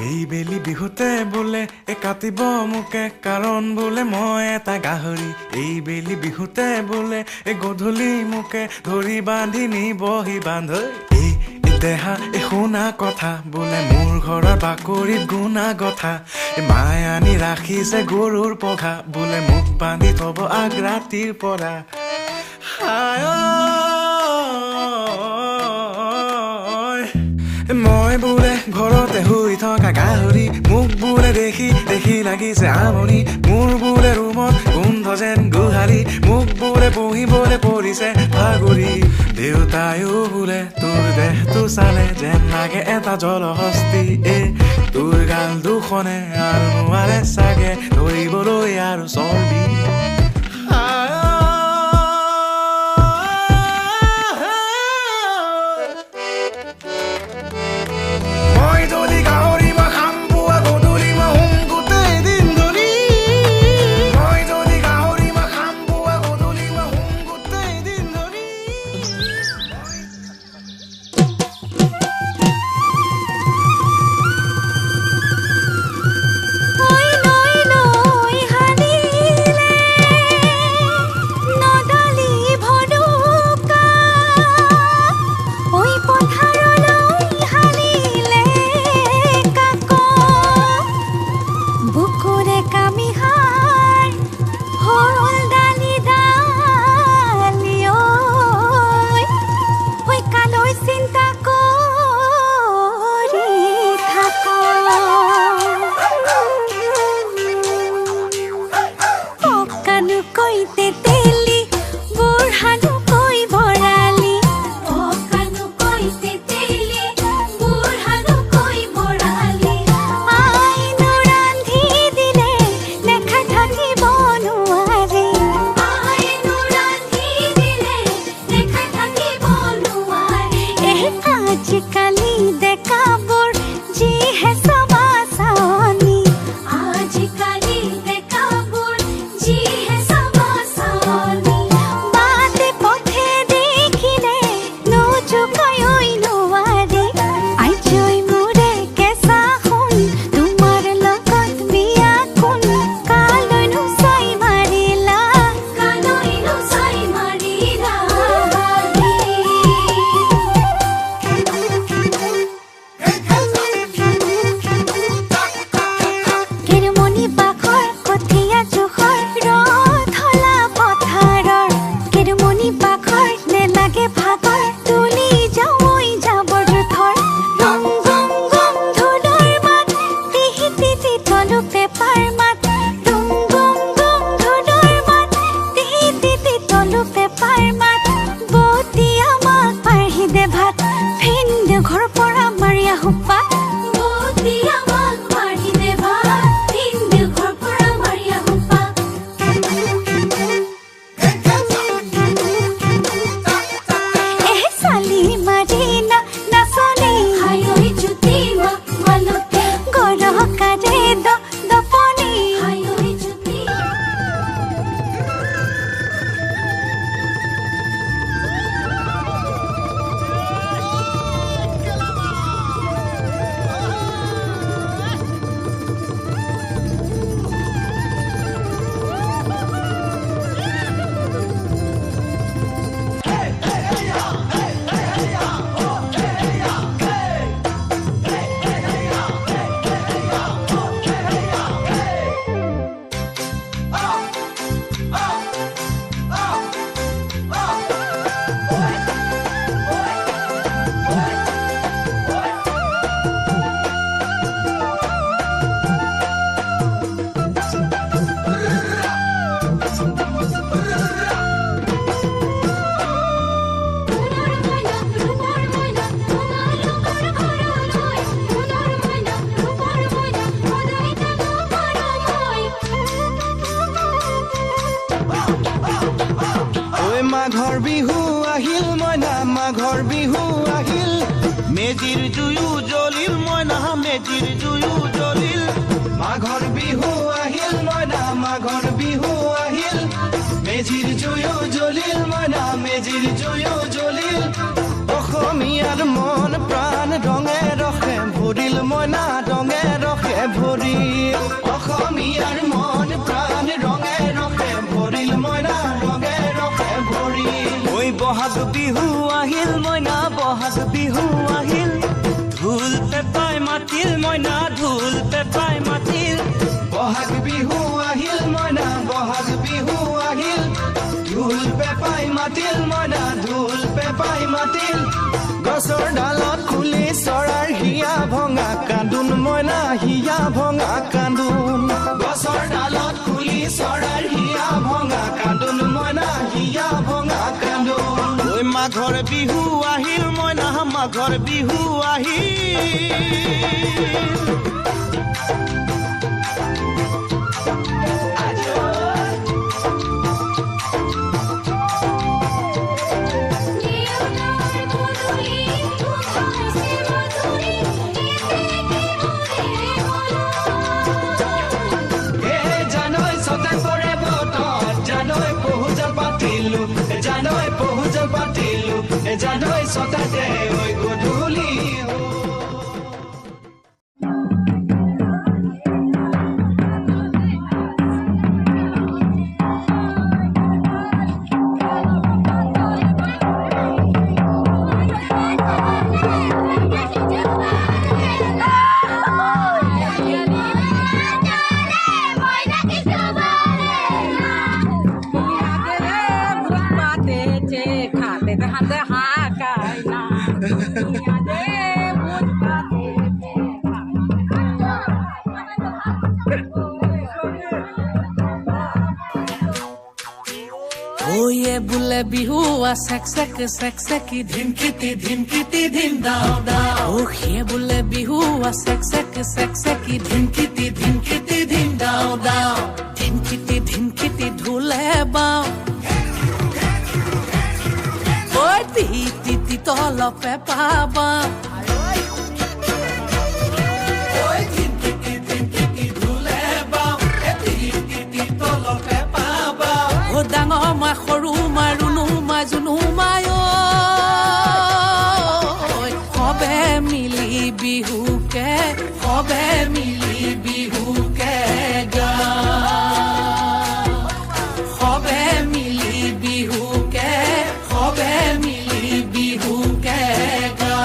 এই বেলি বিহুতে বোলে কাটিব মোকে কাৰণ বোলে মই এটা গাহৰি এই বেলি বিহুতে বোলে গধূলি মোকে ধৰি বান্ধি নিবহি বান্ধৈ এই দেহা শুনা কথা বোলে মোৰ ঘৰৰ বাকৰিত গুণা গথা মায়ে আনি ৰাখিছে গৰুৰ পঘা বোলে মোক বান্ধি থব আগৰাতিৰ পৰা মই বোলে ঘৰতে শুই থকা গাহৰি মোক বোলে দেখি দেখি লাগিছে আমনি মোৰ বোলে ৰুমত গোন্ধ যেন গোহালি মোক বোলে বহিবলৈ পৰিছে ভাগৰি দেউতায়ো বোলে তোৰ দেহটো চালে যেন লাগে এটা জলহস্তি তোৰ গাল দুখনে আৰু নোৱাৰে চাগে ধৰিবলৈ আৰু চৰ্বি মাঘৰ বিহু আহিল মইনা মাঘৰ বিহু আহিল মেজিৰ জুয়ু জ্বলিল মইনা মেজিৰ জুয়ু জ্বলিল মাঘৰ বিহু আহিল মইনা মাঘৰ বিহু মেজিৰ জুয়ো জ্বলিল অসমীয়াৰ মন প্ৰাণ ৰঙে ৰসে ভৰিল মইনা ৰঙে ৰসে ভৰিল অসমীয়াৰ মন প্ৰাণ ৰঙে ৰসে ভৰিল মইনা ৰঙে ৰসে ভৰিল ঐ বহাগ বিহু আহিল মইনা বহাগ বিহু আহিল ঢোল পেপাই মাতিল মইনা ঢোল পেপাই মাতিল বহাগ বিহু আহিল মইনা বহাগ বিহু আহিল ঢোল পেপাই মাতিল মইনা ঢোল পেপাই মাতিল গছৰ ডালত খুলি চৰাৰ হিয়া ভঙা কান্দোন মইনা হিয়া ভঙা কান্দোন গছৰ ডালত খুলি চৰাৰ হিয়া ভঙা কান্দোন মইনা হিয়া ভঙা কান্দোন ঐ মাঘৰ বিহু আহিল মইনা মাঘৰ বিহু আহিল জানৈ পহুজ পাতিলো জানৈ সতাতে ঐ গধূলি Oye bule bihu a sek seki धिमकिती धिम दाओ दाओ ओहे bule bihu a sek seki धिमकिती धिम दाओ दाओ धिमकिती ढोले बाओ ओए ती तोलो पे पाबा ओए धिमकिती ढोले बाओ ती तोलो पे पाबा ओ ডাঙৰ মা সৰু মা ৰুণু মা জুনু মায়ো সবে মিলি বিহুকে সবে মিলি বিহুকে গা সবে মিলি বিহুকে সবে মিলি বিহুকে গা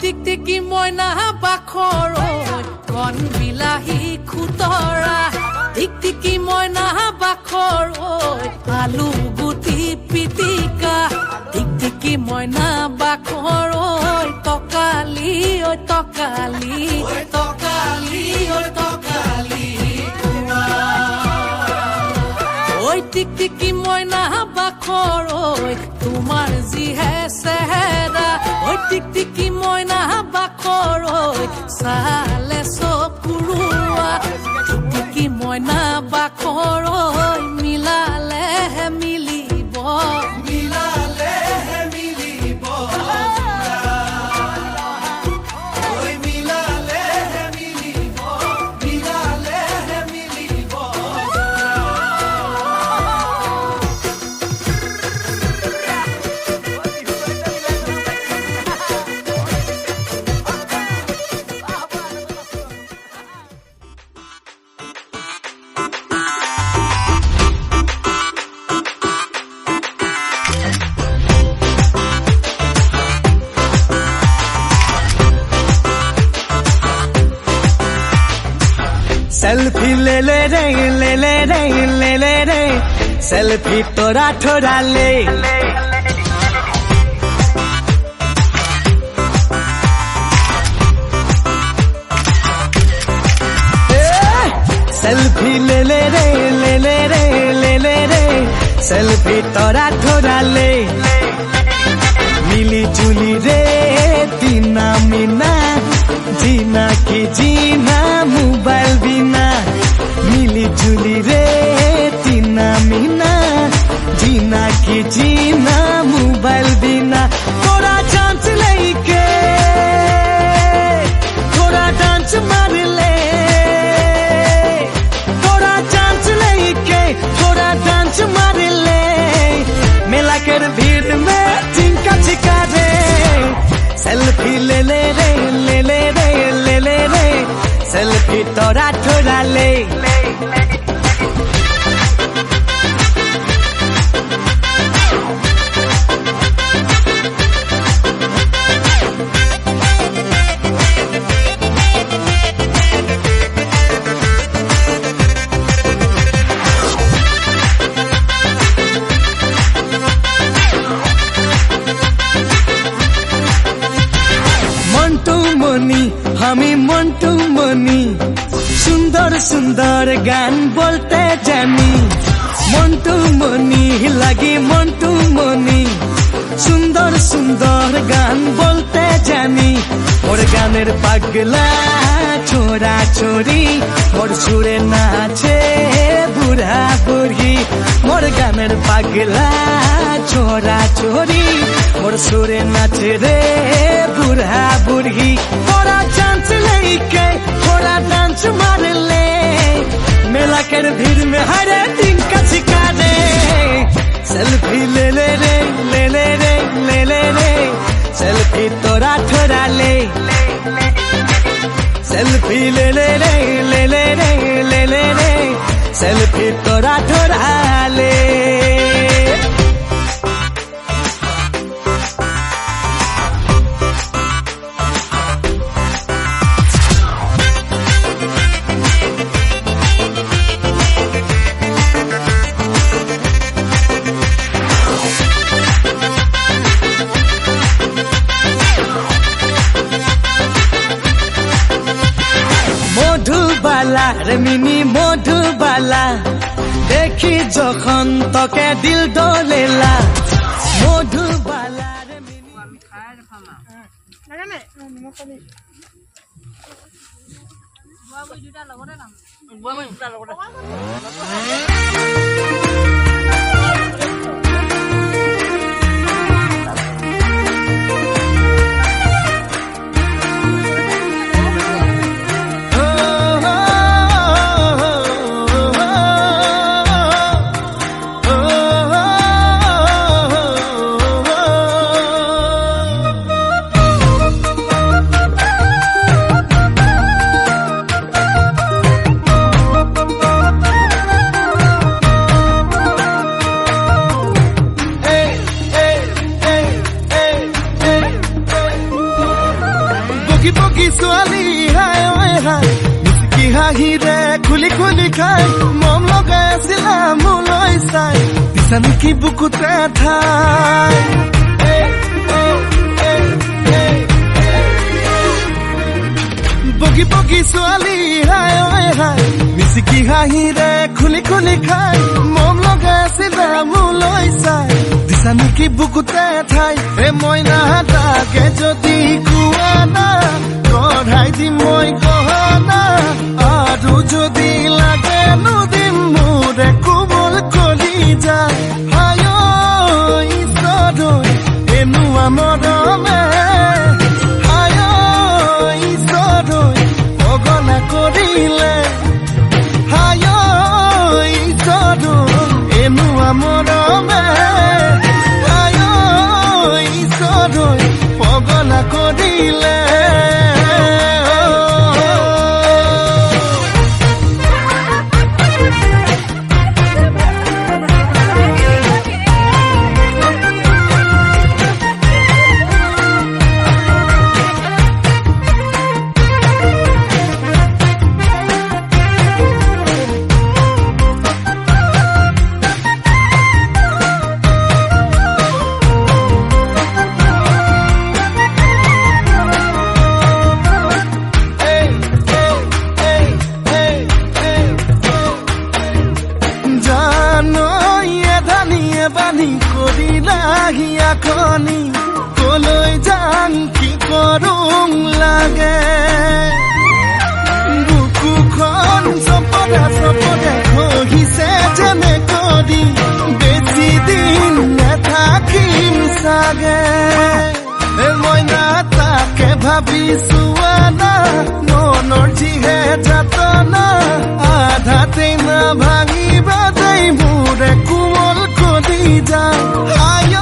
টিকটিকি মইনা বাখৰ কণ বিলাহী খুতৰা টিকটিকি মইনা বাখৰ আলু গুটি পিটিকা টিকটিকি মইনা বাখৰ তকালি তকালি তকালি তকালি ঐ টিকটিকি মইনা বাখৰ তোমাৰ যিহে চেহেৰা ঐ টিকটিকি মইনা বাখৰ চালে চকুৰুৱা টিকটিকি মইনা বাখৰ মিলালেহে মিলিব মিলালেহে মিলিব ঐ মিলালেহে মিলিব মিলালেহে মিলিব सेल्फी ले ले रे ले ले रे ले ले रे सेल्फी तोरा ठोरा ले सेल्फी ले ले रे ले ले रे ले ले रे सेल्फी तोरा ठोरा ले मिली जुली रे तीना मीना চিংকা চিকা রে সেলফি লেলে রে লেলে রে লেলে রে সেলফি তোরা ঠোরালে আমি মন্টু মনি সুন্দর সুন্দর গান বলতে জানি মন্টু মনি লাগি মন্টু মনি সুন্দর সুন্দর গান বলতে জানি ওর গানের পাগলা ছোড়া ছোড়ি ওর সুরে নাচে বুড়া বুড়ি মোর গানের পাগলা ছোড়া ছোড়ি ওর সুরে নাচে রে বুড়া বুড়ি ওরা चांस लेके थोड़ा डांस मार ले मेला कर भीड़ में हरे दिन का सिखाने सेल्फी ले ले रे ले ले रे ले ले रे सेल्फी तोरा थोड़ा ले सेल्फी ले ले रे ले ले रे ले ले रे सेल्फी तोरा थोड़ा ले रे मिनी मधुबाला देखी जखन तके दिल डोलेला मधुबाला रे मिनी আমি খাই খালা নাজানে নিমখ কবি বুয়া বুই দুটা লগতে নাম বুয়া বুই দুটা লগতে হাঁহিৰে খুলি খুলি খাই মম লগাই আছিলা মোলৈ চাই দিছানো কি বুকুতে ঠাই বগী বগী ছোৱালী হাই ঐ হাই মিচিকি হাঁহিৰে খুলি খুলি খাই মম লগাই আছিলা মোলৈ চাই দিছানো কি বুকুতে ঠাই এ মইনা তাকে যদি কোৱা না কঢ়াই দিম মই গহনা আৰু যদি লাগে নদিম মোৰে কোমল কলি যায় হায় ঈশ্বৰ এনুৱা মৰমে হায় ঈশ্বৰ পগলা কৰিলে হায় ঈশ্বৰ এনুৱা মৰমে হায় ঈশ্বৰ পগলা কৰিলে বানি কৰিলাহি আখনি কলৈ যাম কি কৰোং লাগে বুকুখন চপদা চপদা খহিছে যেনে কৰি বেছি দিন নাথাকিম চাগে মইনা তাকে ভাবিছো আনা মনৰ যিহে যাতনা আধাতে না ভাঙিবা যাই মোৰে কোমল কলি যায় হায়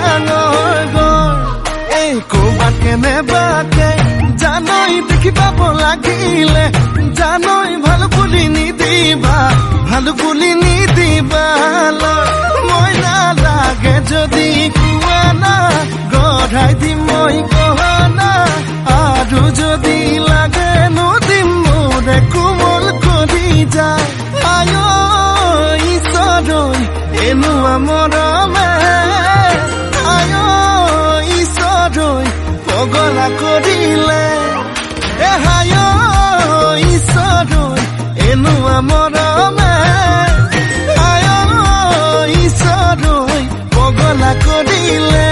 ডাঙৰ গড় এই ক'ৰবাত কেনেবাকে জানৈ দেখি পাব লাগিলে জানৈ ভাল বুলি নিদিবা মই নালাগে যদি কোৱা না গঢ়াই দিম মই গহনা আৰু যদি লাগে নদিম মোৰে কোমল কৰি যায় আয় ঈশ্বৰৈ এনেকুৱা মৰমে আয় ঈশ্বৰৈ পগলা কৰিলে এহায় ঈশ্বৰৈ এনেকুৱা মৰমে আয় ঈশ্বৰৈ পগলা কৰিলে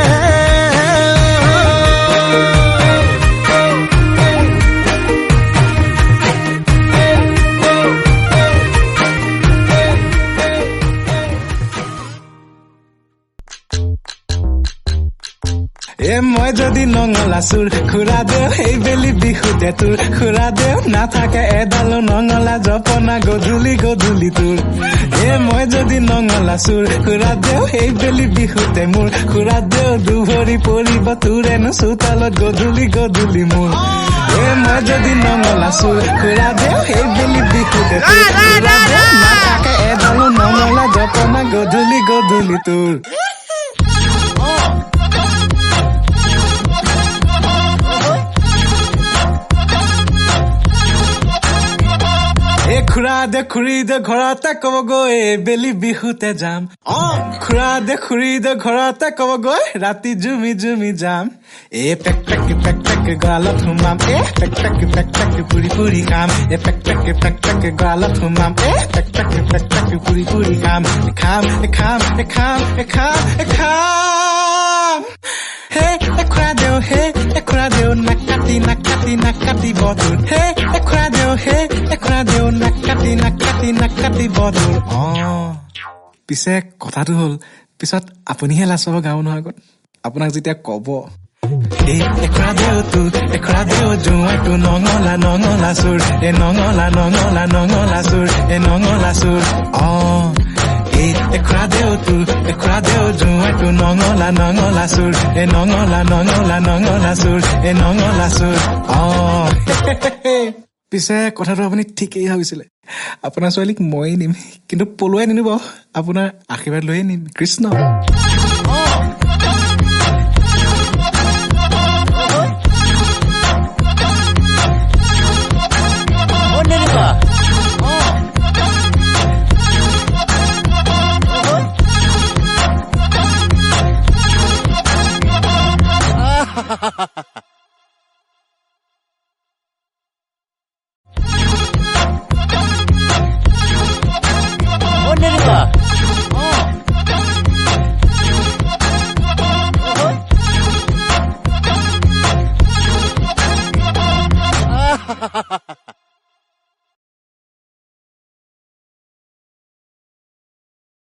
মই যদি নঙলা চুৰ খুৰা দেও এই বেলি বিহুতে তোৰ খুৰা দেও নাথাকে এডালো নঙলা জপনা গধূলি গধূলি তোৰ মই যদি নঙলা চুৰ খুৰা দেও এই বেলি বিহুতে মোৰ খুৰা দেও দুভৰি পৰিব তোৰেনো চোতালত গধূলি গধূলি মোৰ মই যদি নঙলা চুৰ খুৰা দেও এই বেলি বিহুতে তোৰ খুৰা দেও নাথাকে এডালো নঙলা জপনা গধূলি গধূলি তোৰ খুৰী দে ঘৰতে কবগৈ বেলি বিহুতে যাম খুৰা দে ঘৰতে কবগৈ ৰাতি জুমি জুমি যাম পেক পেক গৰালত সোমাম পেক পেক পুৰি পুৰি খাম পেক পেক গৰালত সোমাম পেক পেক পুৰি পুৰি খাম খাম খুৰা দেও নাকাটি বদুৰ খুৰা দেও নাকাটি বদুৰ পিছে কথাটো হ'ল পিছত আপুনিহে লাজ পাব গাঁও নহয় আগত আপোনাক যেতিয়া কব খুৰা দেও জোঁৱাইটো নঙলা চোৰ নঙলা চোৰ খুৰা দেও জোঁৱাইটো নঙলা চোৰ নঙলা চোৰ পিছে কথাটো আপুনি ঠিকেই ভাবিছিলে আপোনাৰ ছোৱালীক ময়ে নিম কিন্তু পলুৱাই নিনিব আপোনাৰ আশীৰ্বাদ লৈয়ে নিম কৃষ্ণ